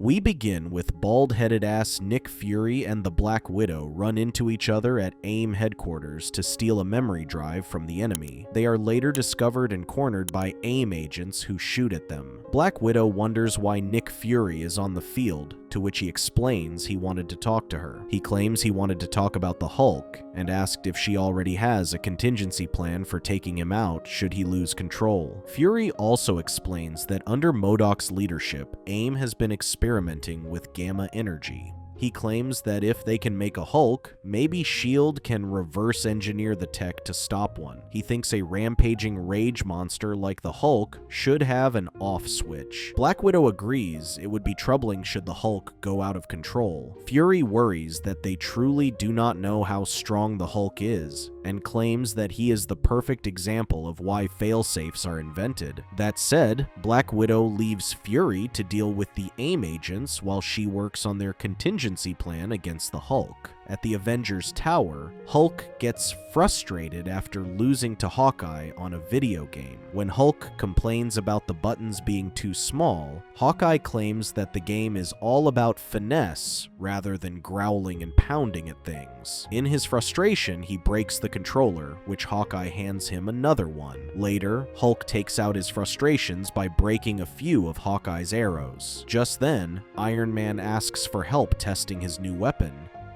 We begin with bald-headed ass Nick Fury and the Black Widow run into each other at AIM headquarters to steal a memory drive from the enemy. They are later discovered and cornered by AIM agents who shoot at them. Black Widow wonders why Nick Fury is on the field, to which he explains he wanted to talk to her. He claims he wanted to talk about the Hulk, and asked if she already has a contingency plan for taking him out should he lose control. Fury also explains that under MODOK's leadership, AIM has been experimenting with gamma energy. He claims that if they can make a Hulk, maybe S.H.I.E.L.D. can reverse engineer the tech to stop one. He thinks a rampaging rage monster like the Hulk should have an off switch. Black Widow agrees it would be troubling should the Hulk go out of control. Fury worries that they truly do not know how strong the Hulk is, and claims that he is the perfect example of why failsafes are invented. That said, Black Widow leaves Fury to deal with the AIM agents while she works on their contingency plan against the Hulk. At the Avengers Tower, Hulk gets frustrated after losing to Hawkeye on a video game. When Hulk complains about the buttons being too small, Hawkeye claims that the game is all about finesse rather than growling and pounding at things. In his frustration, he breaks the controller, which Hawkeye hands him another one. Later, Hulk takes out his frustrations by breaking a few of Hawkeye's arrows. Just then, Iron Man asks for help testing his new weapon,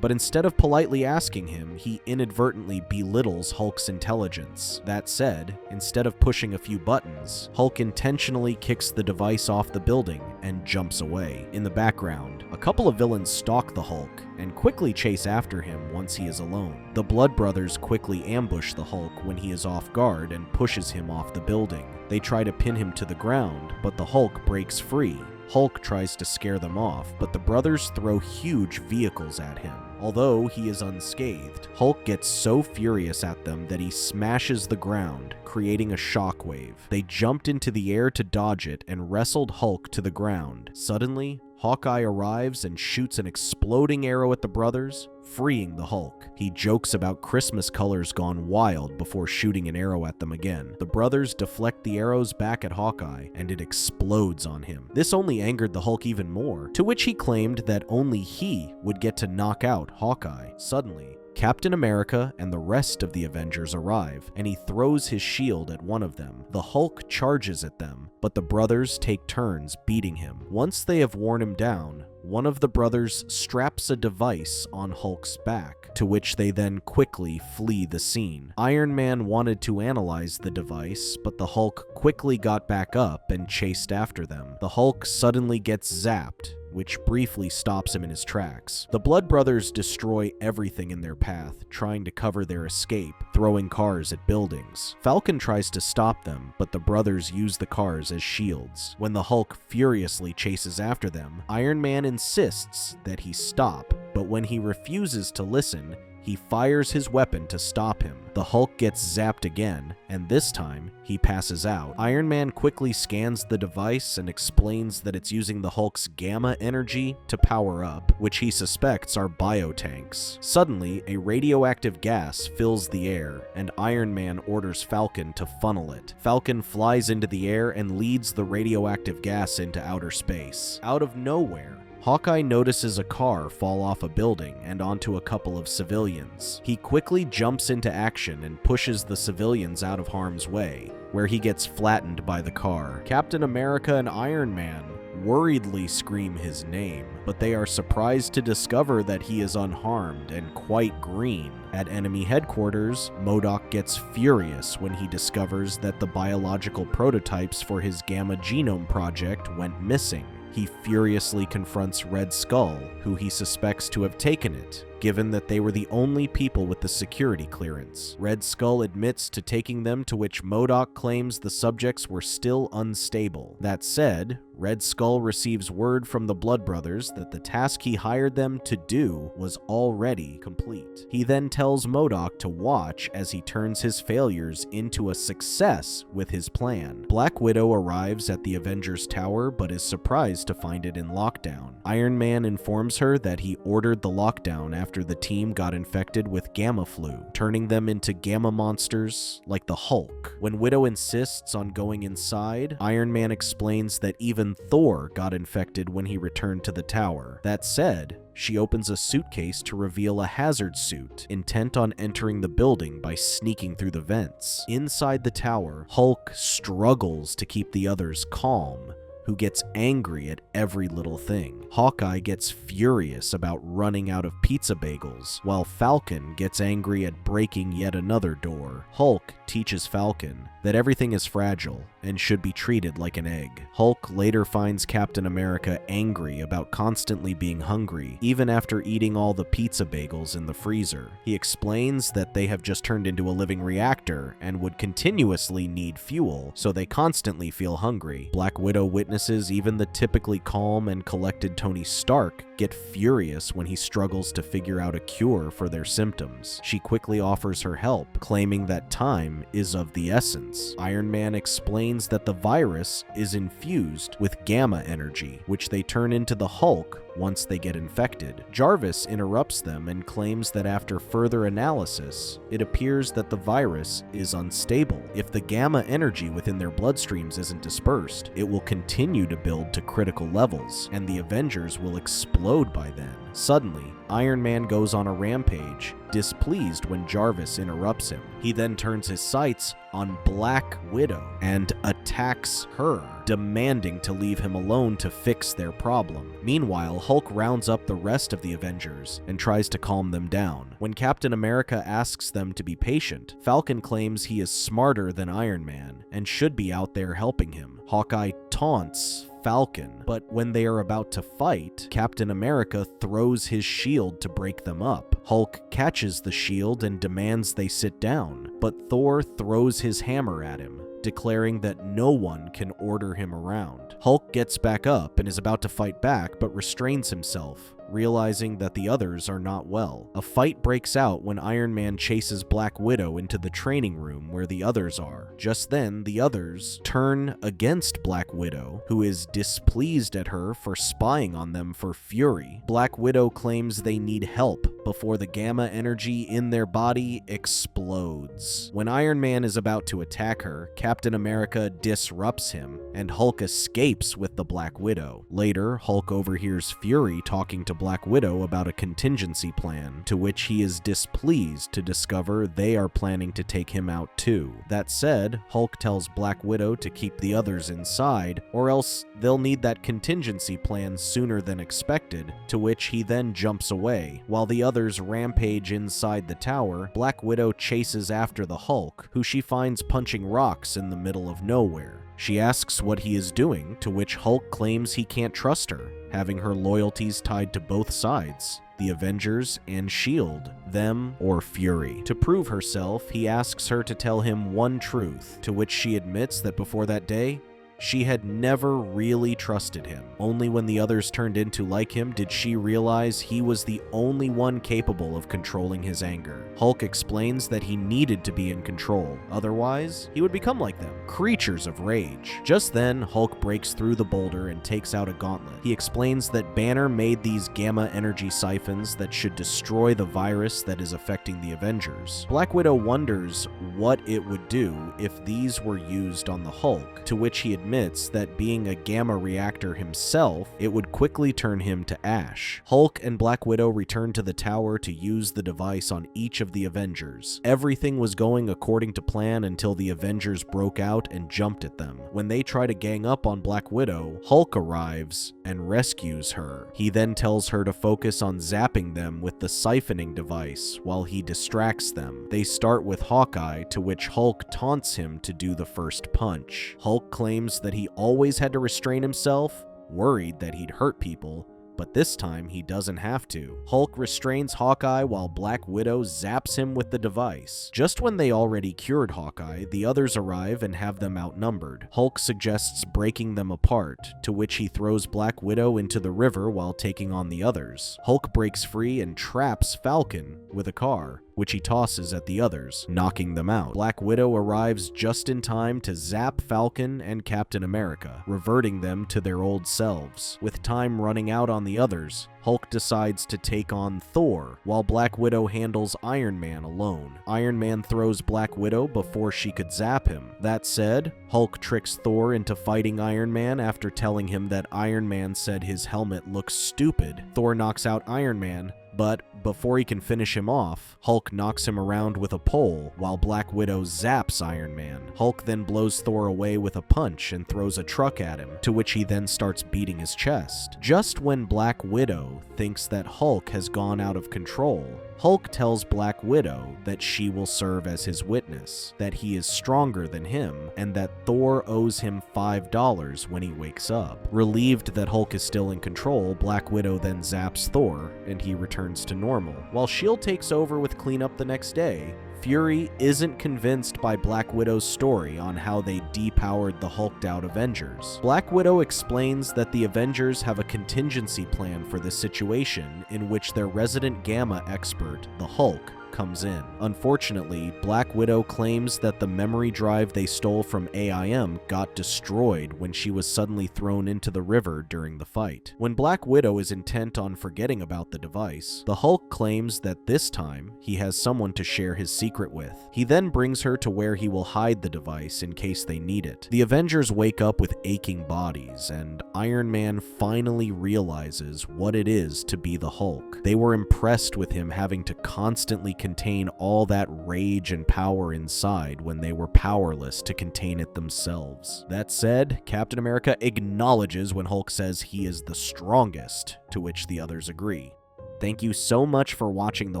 but instead of politely asking him, he inadvertently belittles Hulk's intelligence. That said, instead of pushing a few buttons, Hulk intentionally kicks the device off the building and jumps away. In the background, a couple of villains stalk the Hulk and quickly chase after him once he is alone. The Blood Brothers quickly ambush the Hulk when he is off guard and pushes him off the building. They try to pin him to the ground, but the Hulk breaks free. Hulk tries to scare them off, but the brothers throw huge vehicles at him. Although he is unscathed, Hulk gets so furious at them that he smashes the ground, creating a shockwave. They jumped into the air to dodge it and wrestled Hulk to the ground. Suddenly, Hawkeye arrives and shoots an exploding arrow at the brothers, freeing the Hulk. He jokes about Christmas colors gone wild before shooting an arrow at them again. The brothers deflect the arrows back at Hawkeye, and it explodes on him. This only angered the Hulk even more, to which he claimed that only he would get to knock out Hawkeye. Suddenly, Captain America and the rest of the Avengers arrive, and he throws his shield at one of them. The Hulk charges at them, but the brothers take turns beating him. Once they have worn him down, one of the brothers straps a device on Hulk's back, to which they then quickly flee the scene. Iron Man wanted to analyze the device, but the Hulk quickly got back up and chased after them. The Hulk suddenly gets zapped, which briefly stops him in his tracks. The Blood Brothers destroy everything in their path, trying to cover their escape, throwing cars at buildings. Falcon tries to stop them, but the brothers use the cars as shields. When the Hulk furiously chases after them, Iron Man insists that he stop, but when he refuses to listen, he fires his weapon to stop him. The Hulk gets zapped again, and this time, he passes out. Iron Man quickly scans the device and explains that it's using the Hulk's gamma energy to power up, which he suspects are biotanks. Suddenly, a radioactive gas fills the air, and Iron Man orders Falcon to funnel it. Falcon flies into the air and leads the radioactive gas into outer space. Out of nowhere, Hawkeye notices a car fall off a building and onto a couple of civilians. He quickly jumps into action and pushes the civilians out of harm's way, where he gets flattened by the car. Captain America and Iron Man worriedly scream his name, but they are surprised to discover that he is unharmed and quite green. At enemy headquarters, MODOK gets furious when he discovers that the biological prototypes for his Gamma Genome project went missing. He furiously confronts Red Skull, who he suspects to have taken it, given that they were the only people with the security clearance. Red Skull admits to taking them, to which MODOK claims the subjects were still unstable. That said, Red Skull receives word from the Blood Brothers that the task he hired them to do was already complete. He then tells MODOK to watch as he turns his failures into a success with his plan. Black Widow arrives at the Avengers Tower but is surprised to find it in lockdown. Iron Man informs her that he ordered the lockdown after after the team got infected with gamma flu, turning them into gamma monsters like the Hulk. When Widow insists on going inside, Iron Man explains that even Thor got infected when he returned to the tower. That said, she opens a suitcase to reveal a hazard suit, intent on entering the building by sneaking through the vents. Inside the tower, Hulk struggles to keep the others calm, who gets angry at every little thing. Hawkeye gets furious about running out of pizza bagels, while Falcon gets angry at breaking yet another door. Hulk teaches Falcon that everything is fragile and should be treated like an egg. Hulk later finds Captain America angry about constantly being hungry, even after eating all the pizza bagels in the freezer. He explains that they have just turned into a living reactor and would continuously need fuel, so they constantly feel hungry. Black Widow witnesses even the typically calm and collected Tony Stark get furious when he struggles to figure out a cure for their symptoms. She quickly offers her help, claiming that time is of the essence. Iron Man explains that the virus is infused with gamma energy, which they turn into the Hulk once they get infected. Jarvis interrupts them and claims that after further analysis, it appears that the virus is unstable. If the gamma energy within their bloodstreams isn't dispersed, it will continue to build to critical levels, and the Avengers will explode by then. Suddenly, Iron Man goes on a rampage, displeased when Jarvis interrupts him. He then turns his sights on Black Widow and attacks her, demanding to leave him alone to fix their problem. Meanwhile, Hulk rounds up the rest of the Avengers and tries to calm them down. When Captain America asks them to be patient, Falcon claims he is smarter than Iron Man and should be out there helping him. Hawkeye taunts Falcon, but when they are about to fight, Captain America throws his shield to break them up. Hulk catches the shield and demands they sit down, but Thor throws his hammer at him, declaring that no one can order him around. Hulk gets back up and is about to fight back, but restrains himself, realizing that the others are not well. A fight breaks out when Iron Man chases Black Widow into the training room where the others are. Just then, the others turn against Black Widow, who is displeased at her for spying on them for Fury. Black Widow claims they need help before the gamma energy in their body explodes. When Iron Man is about to attack her, Captain America disrupts him, and Hulk escapes with the Black Widow. Later, Hulk overhears Fury talking to Black Widow about a contingency plan, to which he is displeased to discover they are planning to take him out too. That said, Hulk tells Black Widow to keep the others inside, or else they'll need that contingency plan sooner than expected, to which he then jumps away. While the others rampage inside the tower, Black Widow chases after the Hulk, who she finds punching rocks in the middle of nowhere. She asks what he is doing, to which Hulk claims he can't trust her, having her loyalties tied to both sides, the Avengers and S.H.I.E.L.D., them or Fury. To prove herself, he asks her to tell him one truth, to which she admits that before that day, she had never really trusted him. Only when the others turned into like him did she realize he was the only one capable of controlling his anger. Hulk explains that he needed to be in control, otherwise he would become like them, creatures of rage. Just then, Hulk breaks through the boulder and takes out a gauntlet. He explains that Banner made these gamma energy siphons that should destroy the virus that is affecting the Avengers. Black Widow wonders what it would do if these were used on the Hulk, to which he admits that being a gamma reactor himself, it would quickly turn him to ash. Hulk and Black Widow return to the tower to use the device on each of the Avengers. Everything was going according to plan until the Avengers broke out and jumped at them. When they try to gang up on Black Widow, Hulk arrives and rescues her. He then tells her to focus on zapping them with the siphoning device while he distracts them. They start with Hawkeye, to which Hulk taunts him to do the first punch. Hulk claims that he always had to restrain himself, worried that he'd hurt people, but this time he doesn't have to. Hulk restrains Hawkeye while Black Widow zaps him with the device. Just when they already cured Hawkeye, the others arrive and have them outnumbered. Hulk suggests breaking them apart, to which he throws Black Widow into the river while taking on the others. Hulk breaks free and traps Falcon with a car, which he tosses at the others, knocking them out. Black Widow arrives just in time to zap Falcon and Captain America, reverting them to their old selves. With time running out on the others, Hulk decides to take on Thor, while Black Widow handles Iron Man alone. Iron Man throws Black Widow before she could zap him. That said, Hulk tricks Thor into fighting Iron Man after telling him that Iron Man said his helmet looks stupid. Thor knocks out Iron Man, but before he can finish him off, Hulk knocks him around with a pole while Black Widow zaps Iron Man. Hulk then blows Thor away with a punch and throws a truck at him, to which he then starts beating his chest. Just when Black Widow thinks that Hulk has gone out of control, Hulk tells Black Widow that she will serve as his witness, that he is stronger than him, and that Thor owes him $5 when he wakes up. Relieved that Hulk is still in control, Black Widow then zaps Thor, and he returns to normal. While S.H.I.E.L.D. takes over with cleanup the next day, Fury isn't convinced by Black Widow's story on how they depowered the hulked-out Avengers. Black Widow explains that the Avengers have a contingency plan for this situation in which their resident Gamma expert, the Hulk, comes in. Unfortunately, Black Widow claims that the memory drive they stole from AIM got destroyed when she was suddenly thrown into the river during the fight. When Black Widow is intent on forgetting about the device, the Hulk claims that this time he has someone to share his secret with. He then brings her to where he will hide the device in case they need it. The Avengers wake up with aching bodies, and Iron Man finally realizes what it is to be the Hulk. They were impressed with him having to constantly contain all that rage and power inside when they were powerless to contain it themselves. That said, Captain America acknowledges when Hulk says he is the strongest, to which the others agree. Thank you so much for watching the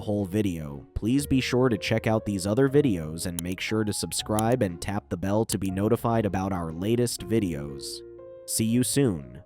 whole video. Please be sure to check out these other videos and make sure to subscribe and tap the bell to be notified about our latest videos. See you soon.